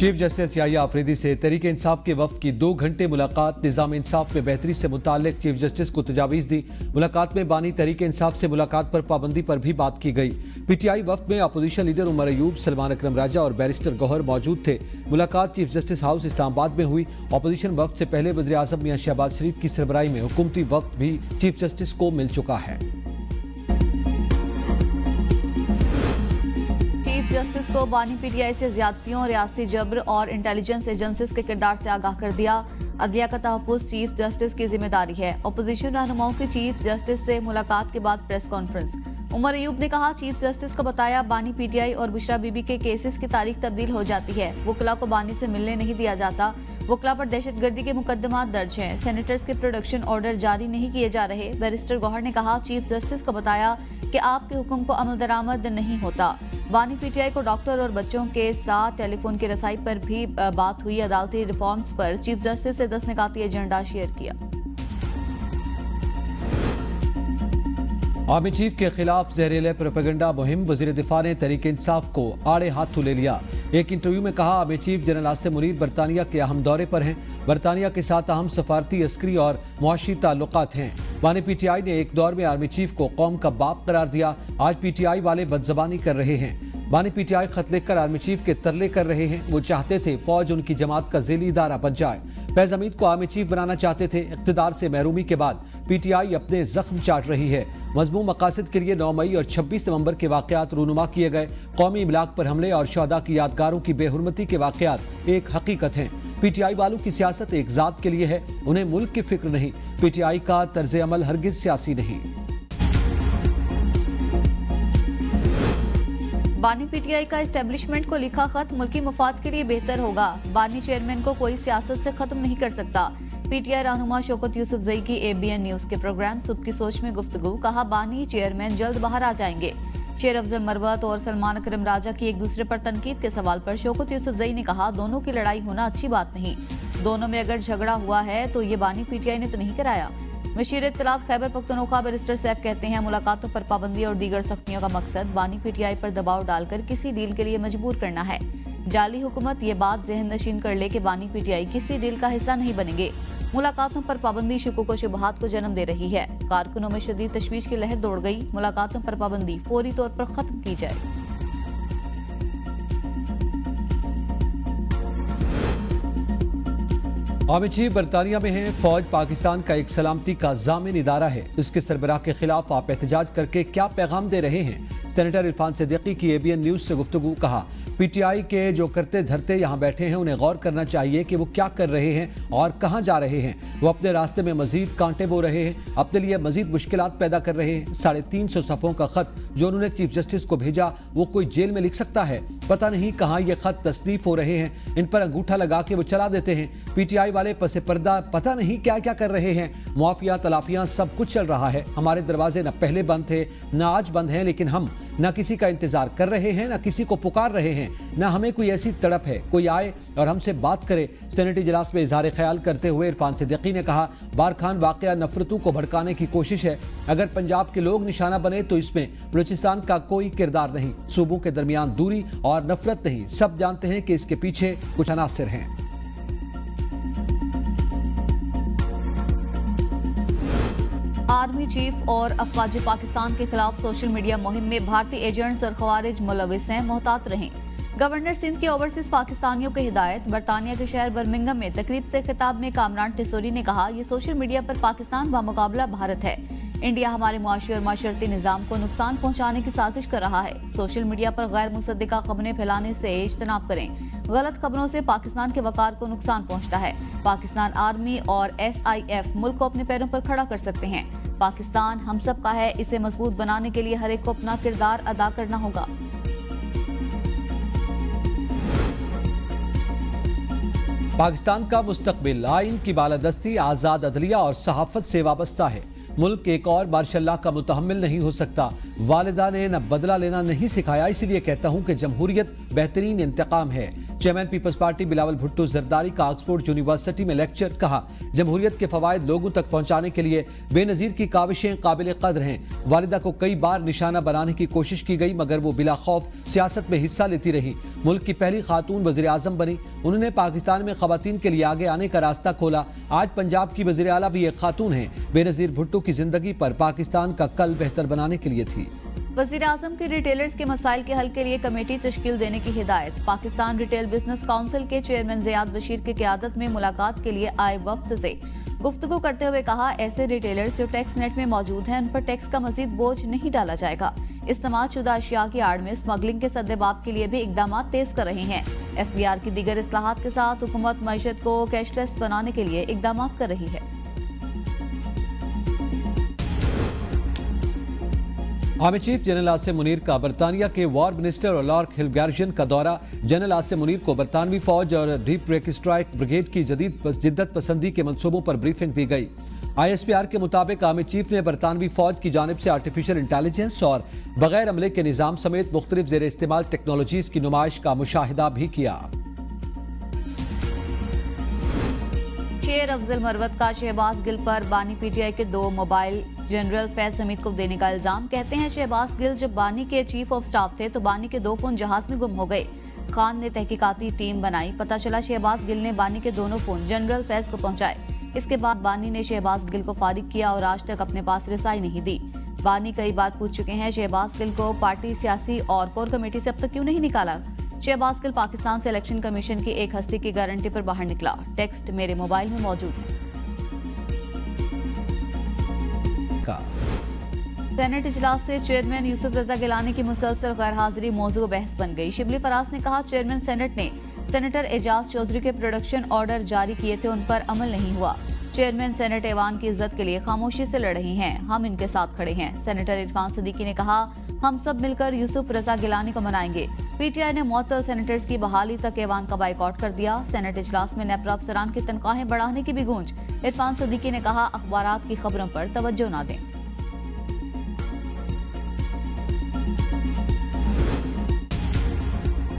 Chief justice Yahya Afridi से तहरीक इंसाफ के वफ्द की 2 घंटे मुलाकात। निज़ाम इंसाफ में बेहतरी से मुताल्लिक चीफ जस्टिस को तजावीज़ दी। मुलाकात में बानी तहरीक इंसाफ से मुलाकात पर पाबंदी पर भी बात की गई। पीटीआई वफ्द में अपोजिशन लीडर उमर अयूब, सलमान अकरम राजा और बैरिस्टर गौहर मौजूद थे। मुलाकात चीफ जस्टिस हाउस इस्लामाबाद में हुई। अपोजिशन वफ्द से पहले वज़ीर आज़म मियां शहबाज शरीफ की सरबराही में हुकूमती वफ्द भी चीफ जस्टिस को मिल चुका है। चीफ जस्टिस को बानी पीटीआई से ज्यादतियों, रियासती जबर और इंटेलिजेंस एजेंसीज के किरदार से आगाह कर दिया। अदलिया का तहफ़्फ़ुज़ चीफ जस्टिस की जिम्मेदारी है। अपोजिशन रहनुमाओं की चीफ जस्टिस से मुलाकात के बाद प्रेस कॉन्फ्रेंस। उमर अयूब ने कहा, चीफ जस्टिस को बताया बानी पीटीआई और बुशरा बीबी के केसेस की तारीख तब्दील हो जाती है। वकला को बानी से मिलने नहीं दिया जाता। वकला पर दहशतगर्दी के मुकदमात दर्ज हैं। सेनेटर्स के प्रोडक्शन ऑर्डर जारी नहीं किए जा रहे। बैरिस्टर गौहर ने कहा, चीफ जस्टिस को बताया कि आपके हुक्म को अमल दरामद नहीं होता। बानी पीटीआई को डॉक्टर और बच्चों के साथ टेलीफोन की रसाई पर भी बात हुई। अदालती रिफॉर्म्स पर चीफ जस्टिस से 10 निकाती एजेंडा शेयर किया। आर्मी चीफ के खिलाफ जहरीले प्रोपेगेंडा मुहिम। वजीर दिफा ने तहरीक इंसाफ को आड़े हाथों ले लिया। एक इंटरव्यू में कहा, army chief general Asim Munir बरतानिया के अहम दौरे पर हैं। बरतानिया के साथ अहम सफारती, अस्करी और मुआशी ताल्लुकात हैं। बानी पीटीआई ने एक दौर में आर्मी चीफ को कौम का बाप करार दिया। आज पीटीआई वाले बदजबानी कर रहे हैं। बानी पीटीआई खत लिखकर आर्मी चीफ के तरले कर रहे हैं। वो चाहते थे फौज उनकी जमात का ज़ेली इदारा बन जाए। फैज हमीद को आर्मी चीफ बनाना चाहते थे। इक़्तिदार से महरूमी के बाद पीटीआई अपने जख्म चाट रही है। मज़मूम मकासद के लिए 9 मई और 26 नवंबर के वाक़यात रूनुमा किए गए। कौमी इमलाक पर हमले और शहदा की यादगारों की बेहुरमती के वाक़यात एक हकीकत हैं। पीटीआई वालों की सियासत एक ज़ात के लिए है, उन्हें मुल्क की फिक्र नहीं। पीटीआई का तर्ज अमल हरगिज़ सियासी नहीं। बानी पीटीआई का एस्टेब्लिशमेंट को लिखा खत मुल्की मुफाद के लिए बेहतर होगा। बानी चेयरमैन को कोई सियासत से खत्म नहीं कर सकता। पीटीआई रहनुमा शौकत यूसुफजई की एबीएन न्यूज के प्रोग्राम सुबह की सोच में गुफ्तगू। कहा, बानी चेयरमैन जल्द बाहर आ जाएंगे। शेर अफजल मरवत और सलमान अकरम राजा की एक दूसरे पर तनकीद के सवाल पर शौकत यूसुफजई ने कहा, दोनों की लड़ाई होना अच्छी बात नहीं। दोनों में अगर झगड़ा हुआ है तो ये बानी पीटीआई ने तो नहीं कराया। मशीर इत्तलात खैबर पख्तूनख्वा बैरिस्टर सैफ कहते हैं, मुलाकातों पर पाबंदी और दीगर सख्तियों का मकसद बानी पीटीआई पर दबाव डालकर किसी डील के लिए मजबूर करना है। जाली हुकूमत ये बात जहन नशीन कर ले कि बानी पीटीआई किसी डील का हिस्सा नहीं बनेंगे। मुलाकातों पर पाबंदी शुकूक व शुबहात को जन्म दे रही है। कारकुनों में शदीद तशवीश की लहर दौड़ गई। मुलाकातों पर पाबंदी फौरी तौर पर खत्म की जाए। आर्मी चीफ बरतानिया में है। फौज पाकिस्तान का एक सलामती का जामिन इदारा है। इसके सरबराह के खिलाफ आप एहतजाज करके क्या पैगाम दे रहे हैं? सेनेटर इरफान सिद्दीकी की एबीएन न्यूज से गुफ्तगू। कहा, पीटीआई के जो करते धरते यहाँ बैठे हैं उन्हें गौर करना चाहिए कि वो क्या कर रहे हैं और कहाँ जा रहे हैं। वो अपने रास्ते में मजीद कांटे बो रहे हैं, अपने लिए मजीद मुश्किलात पैदा कर रहे हैं। 350 सफ़ों का खत जो उन्होंने चीफ जस्टिस को भेजा वो कोई जेल में लिख सकता है? पता नहीं कहाँ ये खत तस्दीफ हो रहे हैं। इन पर अंगूठा लगा के वो चला देते हैं। पीटीआई वाले पसे पर्दा पता नहीं क्या क्या कर रहे हैं। मुआफिया, तलाफियां, सब कुछ चल रहा है। हमारे दरवाजे न पहले बंद थे न आज बंद हैं, लेकिन हम न किसी का इंतजार कर रहे हैं न किसी को पुकार रहे हैं। न हमें कोई ऐसी तड़प है कोई आए और हमसे बात करे। सेनेट इजलास में इजहार ख्याल करते हुए इरफान सिद्दीकी ने कहा, बारखान वाकया नफरतों को भड़काने की कोशिश है। अगर पंजाब के लोग निशाना बने तो इसमें बलूचिस्तान का कोई किरदार नहीं। सूबों के दरमियान दूरी और नफरत नहीं। सब जानते हैं कि इसके पीछे कुछ अनासिर हैं। आर्मी चीफ और अफवाज पाकिस्तान के खिलाफ सोशल मीडिया मुहिम में भारतीय एजेंट्स और खवारिज मुलविस हैं, मोहतात रहें। गवर्नर सिंध के ओवरसीज पाकिस्तानियों की हिदायत। बरतानिया के शहर बर्मिंघम में तकरीब से खिताब में कामरान टिसोरी ने कहा, ये सोशल मीडिया पर पाकिस्तान बामुकाबला भारत है। इंडिया हमारे मुआशी और माशरती निज़ाम को नुकसान पहुंचाने की साजिश कर रहा है। सोशल मीडिया पर गैर मुसद्दिका खबरें फैलाने से इज्तनाब करें। गलत खबरों से पाकिस्तान के वकार को नुकसान पहुंचता है। पाकिस्तान आर्मी और SIF मुल्क को अपने पैरों पर खड़ा कर सकते हैं। पाकिस्तान हम सब का है, इसे मजबूत बनाने के लिए हर एक को अपना किरदार अदा करना होगा। पाकिस्तान का मुस्तकबिल आइन की बालादस्ती, आज़ाद अदलिया और सहाफत से वाबस्ता है। मुल्क एक और मार्शल्लाह का मुतहम्मिल नहीं हो सकता। वालिदा ने न बदला लेना नहीं सिखाया, इसलिए कहता हूँ कि जमहूरियत बेहतरीन इंतकाम है। चेयरमैन पीपल्स पार्टी बिलावल भुट्टो जरदारी का ऑक्सफोर्ड यूनिवर्सिटी में लेक्चर। कहा, जमहूरियत के फवायद लोगों तक पहुंचाने के लिए बेनजीर की काविशें काबिल कदर हैं। वालिदा को कई बार निशाना बनाने की कोशिश की गई मगर वो बिला खौफ सियासत में हिस्सा लेती रही। मुल्क की पहली खातून वज़ीर आज़म बनी। उन्होंने पाकिस्तान में खवातीन के लिए आगे आने का रास्ता खोला। आज पंजाब की वज़ीर आला भी एक खातून है। बेनजीर भुट्टो की जिंदगी पर पाकिस्तान का कल बेहतर बनाने के लिए थी। वज़ीर आज़म की रिटेलर्स के मसाइल के हल के लिए कमेटी तश्कील देने की हिदायत। पाकिस्तान रिटेल बिजनेस काउंसिल के चेयरमैन ज़ियाद बशीर की क़यादत में मुलाकात के लिए आए वफ्द से गुफ्तगू करते हुए कहा, ऐसे रिटेलर्स जो टैक्स नेट में मौजूद हैं उन पर टैक्स का मजीद बोझ नहीं डाला जाएगा। इस्तेमाल शुदा अशिया की आड़ में स्मगलिंग के सद्देबाब के लिए भी इकदाम तेज कर रहे हैं। FBR की दीगर इस्लाहात के साथ हुकूमत मईशत को कैशलेस बनाने के लिए इकदाम कर रही है। Army chief general Asim Munir का बरतानिया के वॉर मिनिस्टर और लॉर्ड हिलगार्जन का दौरा। जनरल आसिम मुनीर को बरतानवी फौज और डीप ब्रेक स्ट्राइक ब्रिगेड की जिद्दत पसंदी के मंसूबों पर ब्रीफिंग दी गई। ISPR के मुताबिक आर्मी चीफ ने बरतानवी फौज की जानिब से आर्टिफिशियल इंटेलिजेंस और बगैर अमले के निज़ाम समेत मुख्तलिफ ज़ेर इस्तेमाल टेक्नोलॉजीज की नुमाइश का मुशाहिदा भी किया। शेर अफजल मरवत का शहबाज गिल पर बानी PTI के 2 मोबाइल जनरल फैज हमीद को देने का इल्जाम। कहते हैं शहबाज गिल जब बानी के चीफ ऑफ स्टाफ थे तो बानी के 2 फोन जहाज में गुम हो गए। खान ने तहकीकाती टीम बनाई। पता चला शहबाज गिल ने बानी के दोनों फोन जनरल फैज को पहुंचाए। इसके बाद बानी ने शहबाज गिल को फारिग किया और आज तक अपने पास रिसाई नहीं दी। बानी कई बार पूछ चुके हैं शहबाज गिल को पार्टी, सियासी और कोर कमेटी से अब तक क्यों नहीं निकाला। शहबाज गिल पाकिस्तान से इलेक्शन कमीशन की एक हस्ती की गारंटी पर बाहर निकला। टेक्स्ट मेरे मोबाइल में मौजूद है। सेनेट इजलास से चेयरमैन यूसुफ रजा गिलानी की मुसलसल गैर हाजिरी मौजू बहस बन गई। शिबली फराज ने कहा, चेयरमैन सेनेट ने सेनेटर एजाज चौधरी के प्रोडक्शन ऑर्डर जारी किए थे, उन पर अमल नहीं हुआ। चेयरमैन सेनेट ऐवान की इज्जत के लिए खामोशी से लड़ रही हैं, हम इनके साथ खड़े हैं। सेनेटर इरफान सदीकी ने कहा, हम सब मिलकर यूसुफ रजा गिलानी को मनाएंगे। PTI ने मुअत्तल सेनेटर्स की बहाली तक ऐवान का बाइकआउट कर दिया। सेनेट इजलास में नेपरा अफसरान की तनख्वाहें बढ़ाने की भी गूंज। इरफान सदीकी ने कहा, अखबारात की खबरों पर तवज्जो न दें।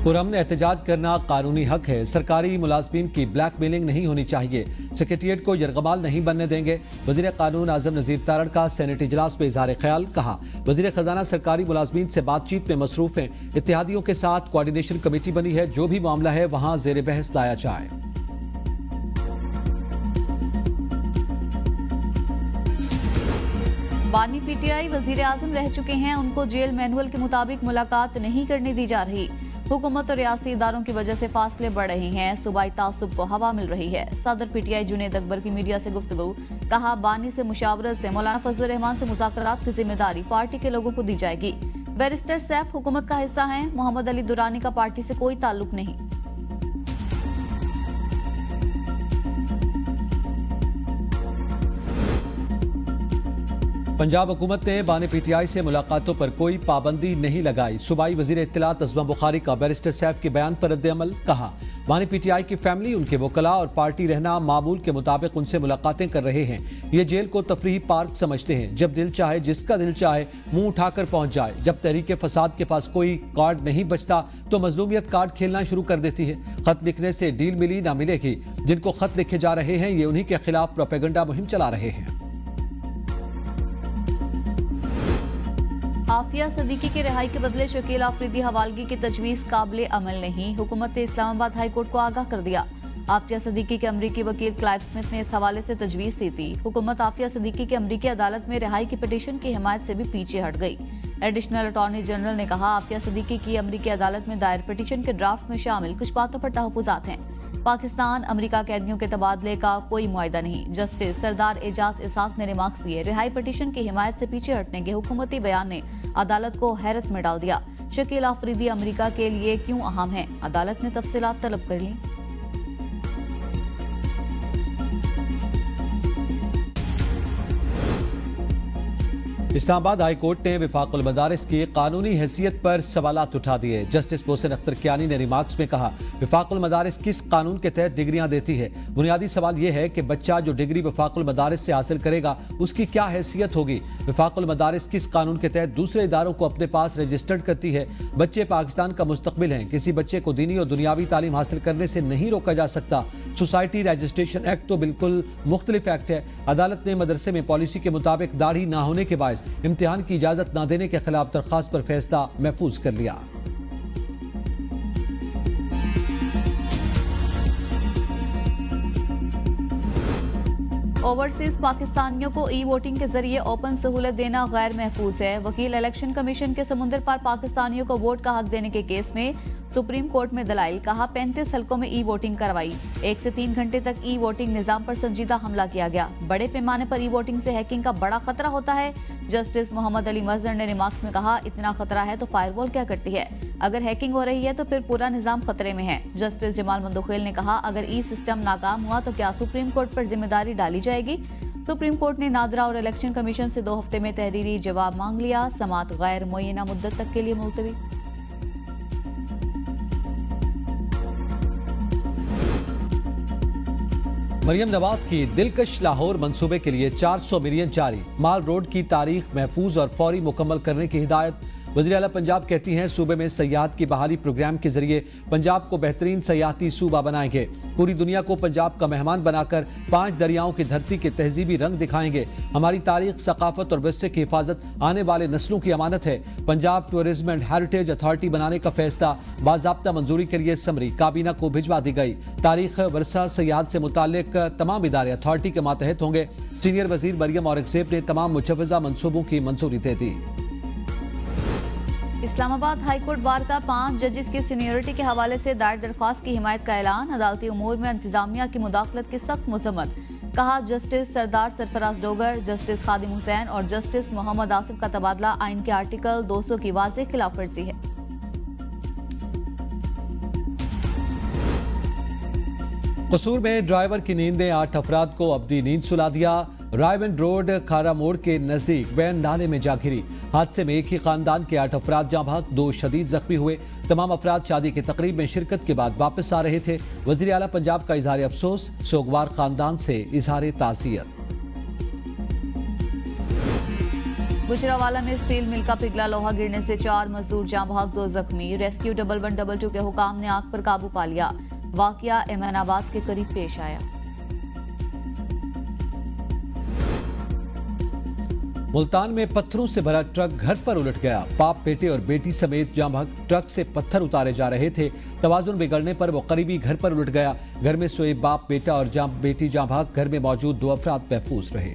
पुरअमन एहतजाज करना कानूनी हक है। सरकारी मुलाजमीन की ब्लैकमेलिंग नहीं होनी चाहिए। सेक्रेटेरिएट को यरगमाल नहीं बनने देंगे। वजीर कानून आजम नजीर तारड़ का सेनेट इजलास में इजहार ख्याल। कहा, वजीर खजाना सरकारी मुलाजमीन से बातचीत में मसरूफ हैं। इत्तेहादियों के साथ कोऑर्डिनेशन कमेटी बनी है। जो भी मामला है वहां जेर बहस लाया जाए। बानी PTI वजीर आजम रह चुके हैं, उनको जेल मैनुअल के मुताबिक मुलाकात नहीं करने दी जा रही। हुकूमत और रियासी इदारों की वजह से फासले बढ़ रहे हैं। सूबाई तासुब को हवा मिल रही है। सदर PTI जुनेद अकबर की मीडिया से गुफ्तगू। कहा, बानी से मुशावरत से मौलाना फजल रहमान से मुज़ाकरात की जिम्मेदारी पार्टी के लोगों को दी जाएगी। बैरिस्टर सैफ हुकूमत का हिस्सा हैं। मोहम्मद अली दुरानी का पार्टी से कोई ताल्लुक नहीं। पंजाब हुकूमत ने बानी PTI से मुलाकातों पर कोई पाबंदी नहीं लगाई। सूबाई वजीर इत्तलात अज़मा बुखारी का बैरिस्टर सैफ के बयान पर रद्द-ए-अमल। कहा, बानी PTI की फैमिली, उनके वकला और पार्टी रहना मामूल के मुताबिक उनसे मुलाकातें कर रहे हैं। ये जेल को तफरीही पार्क समझते हैं। जब दिल चाहे, जिसका दिल चाहे, मुंह उठाकर पहुंच जाए। जब तहरीक फसाद के पास कोई कार्ड नहीं बचता तो मजलूमियत कार्ड खेलना शुरू कर देती है। खत लिखने से डील मिली ना मिलेगी। जिनको खत लिखे जा रहे हैं ये उन्हीं के खिलाफ प्रोपेगेंडा मुहिम चला रहे हैं। आफिया सदीकी के रिहाई के बदले शकील आफरीदी हवालगी की तजवीज़ काबिल अमल नहीं। हुकूमत ने इस्लामाबाद हाई कोर्ट को आगाह कर दिया। आफिया सदीकी के अमरीकी वकील क्लाइव स्मिथ ने इस हवाले से तजवीज़ दी थी। हुकूमत आफिया सदीकी की अमरीकी अदालत में रिहाई की पिटीशन की हिमायत से भी पीछे हट गई। एडिशनल अटॉर्नी जनरल ने कहा, आफिया सदीकी की अमरीकी अदालत में दायर पिटीशन के ड्राफ्ट में शामिल कुछ बातों पर तहफ़्फ़ुज़ात हैं। पाकिस्तान अमेरिका कैदियों के तबादले का कोई मुआयदा नहीं। जस्टिस सरदार एजाज इसहाक ने रिमार्क्स दिए। रिहाई पिटीशन की हिमायत से पीछे हटने के हुकूमती बयान ने अदालत को हैरत में डाल दिया। शकील आफरीदी अमेरिका के लिए क्यों अहम है, अदालत ने तफसीलात तलब कर ली। इस्लामाबाद हाई कोर्ट ने विफाकुल मदारिस की कानूनी हैसियत पर सवालात उठा दिए। जस्टिस मोहसिन अख्तर कियानी ने रिमार्क्स में कहा, विफाकुल मदारिस किस कानून के तहत डिग्रियां देती है? बुनियादी सवाल यह है कि बच्चा जो डिग्री विफाकुल मदारिस से हासिल करेगा उसकी क्या हैसियत होगी? विफाकुल मदारिस किस कानून के तहत दूसरे इदारों को अपने पास रजिस्टर्ड करती है? बच्चे पाकिस्तान का मुस्तकबिल हैं। किसी बच्चे को दीनी और दुनियावी तालीम हासिल करने से नहीं रोका जा सकता। सोसाइटी रजिस्ट्रेशन एक्ट तो बिल्कुल मुख्तलिफ एक्ट है। अदालत ने मदरसे में पॉलिसी के मुताबिक दाढ़ी ना होने के बायस इम्तिहान की इजाजत न देने के खिलाफ दरखास्त पर फैसला महफूज कर लिया। ओवरसीज पाकिस्तानियों को ई वोटिंग के जरिए ओपन सहूलत देना गैर महफूज है। वकील इलेक्शन कमीशन के समुंदर पार पाकिस्तानियों को वोट का हक देने के केस में सुप्रीम कोर्ट में दलाइल। कहा, 35 हलकों में ई वोटिंग करवाई। 1 से 3 घंटे तक ई वोटिंग निजाम पर संजीदा हमला किया गया। बड़े पैमाने पर ई वोटिंग से हैकिंग का बड़ा खतरा होता है। जस्टिस मोहम्मद अली मजहर ने रिमार्क्स में कहा, इतना खतरा है तो फायरवॉल क्या करती है? अगर हैकिंग हो रही है तो फिर पूरा निजाम खतरे में है। जस्टिस जमाल मंदोखेल ने कहा, अगर ई सिस्टम नाकाम हुआ तो क्या सुप्रीम कोर्ट पर जिम्मेदारी डाली जाएगी? सुप्रीम कोर्ट ने नादरा और इलेक्शन कमीशन से 2 हफ्ते में तहरीरी जवाब मांग लिया। समाअत गैर मुअय्यना मुद्दत तक के लिए मुलतवी। मरियम नवाज की दिलकश लाहौर मंसूबे के लिए 400 मिलियन जारी। माल रोड की तारीख महफूज और फौरी मुकम्मल करने की हिदायत। वज़ीर आला पंजाब कहती हैं, सूबे में सयाहत की बहाली प्रोग्राम के जरिए पंजाब को बेहतरीन सयाहती सूबा बनाएंगे। पूरी दुनिया को पंजाब का मेहमान बनाकर 5 दरियाओं की धरती के तहजीबी रंग दिखाएंगे। हमारी तारीख, सकाफत और विरसे की हिफाजत आने वाले नस्लों की अमानत है। Punjab tourism and heritage authority बनाने का फैसला बाज़ाब्ता मंजूरी के लिए समरी काबीना को भिजवा दी गई। तारीख, वर्सा, सयाहत से मुताल्लिक तमाम इदारे अथॉरिटी के मातहत होंगे। सीनियर वजीर मरियम औरंगजेब ने तमाम मुजव्वज़ा मंसूबों की मंजूरी दे दी। इस्लामाबाद हाईकोर्ट बार का 5 जजेस की सीनियरिटी के हवाले से दायर दरख्वास्त की हिमायत का ऐलान। अदालती उमूर में इंतजामिया की मुदाखलत की सख्त मजम्मत। कहा, जस्टिस सरदार सरफराज डोगर, जस्टिस खादिम हुसैन और जस्टिस मोहम्मद आसिफ का तबादला आइन के आर्टिकल 200 की वाज़ेह खिलाफ वर्जी है। कसूर में ड्राइवर की नींद ने 8 अफराद को अब्दी नींद सुला दिया। रायबंद रोड खारा मोड़ के नजदीक वैन नाले में जा गिरी। हादसे में एक ही खानदान के 8 अफराद जाँ भाग, 2 शदीद जख्मी हुए। तमाम अफराद शादी की तकरीब में शिरकत के बाद वापस आ रहे थे। वज़ीर आला पंजाब का इजहार अफसोस, सोगवार खानदान से इजहार ताज़ियत। गुजरावाला में स्टील मिल का पिघला लोहा गिरने से 4 मजदूर जाँ भाग, 2 जख्मी। रेस्क्यू 1112 के हुकाम ने आग पर काबू पा लिया। वाकया एमनाबाद के करीब पेश आया। मुल्तान में पत्थरों से भरा ट्रक घर पर उलट गया। बाप, बेटे और बेटी समेत जाँ भाग ट्रक से पत्थर उतारे जा रहे थे। तवाजुन बिगड़ने पर वो करीबी घर पर उलट गया। घर में सोए बाप, बेटा और बेटी जाँ भाग, घर में मौजूद 2 अफराद महफूज रहे।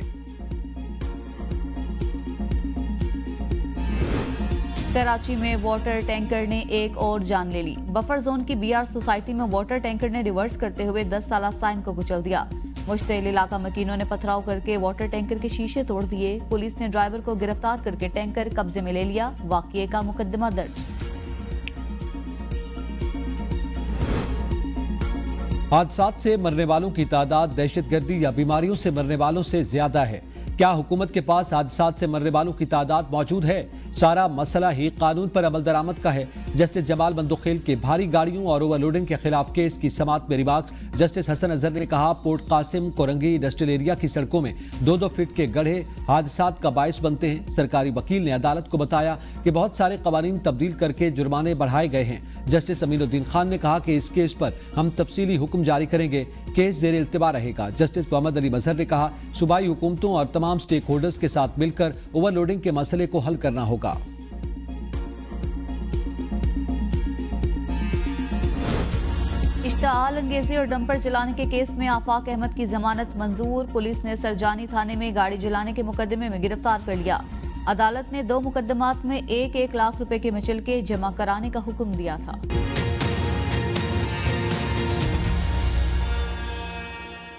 कराची में वाटर टैंकर ने एक और जान ले ली। बफर जोन की बीआर सोसाइटी में वाटर टैंकर ने रिवर्स करते हुए 10 साला साइम को कुचल दिया। मुश्तइल इलाका मकीनों ने पथराव करके वाटर टैंकर के शीशे तोड़ दिए। पुलिस ने ड्राइवर को गिरफ्तार करके टैंकर कब्जे में ले लिया। वाकये का मुकदमा दर्ज। हादसात से मरने वालों की तादाद दहशतगर्दी या बीमारियों से मरने वालों से ज्यादा है। क्या हुकूमत के पास हादसात से मरने वालों की तादाद मौजूद है? सारा मसला ही कानून पर अमल दरामद का है। जस्टिस जमाल मंदोखेल के भारी गाड़ियों और ओवरलोडिंग के खिलाफ केस की समाअत में रिमार्क्स। जस्टिस हसन अजहर ने कहा, पोर्ट कासिम, कोरंगी इंडस्ट्रियल एरिया की सड़कों में 2-2 फीट के गड्ढे हादसात का बायस बनते हैं। सरकारी वकील ने अदालत को बताया कि बहुत सारे कवानीन तब्दील करके जुर्माने बढ़ाए गए हैं। जस्टिस अमीनुद्दीन खान ने कहा कि इस केस पर हम तफसीली हुक्म जारी करेंगे। केस जेर इल्तिबा रहेगा। जस्टिस मोहम्मद अली मजहर ने कहा, सूबाई हुकूमतों और तमाम स्टेक होल्डर्स के साथ मिलकर ओवरलोडिंग के मसले को हल करना होगा। इश्ताल अंगेजी और डंपर जलाने के केस में आफाक अहमद की जमानत मंजूर। पुलिस ने सरजानी थाने में गाड़ी जलाने के मुकदमे में गिरफ्तार कर लिया। अदालत ने 2 मुकदमात में 1-1 लाख रुपए के मचलके जमा कराने का हुक्म दिया था।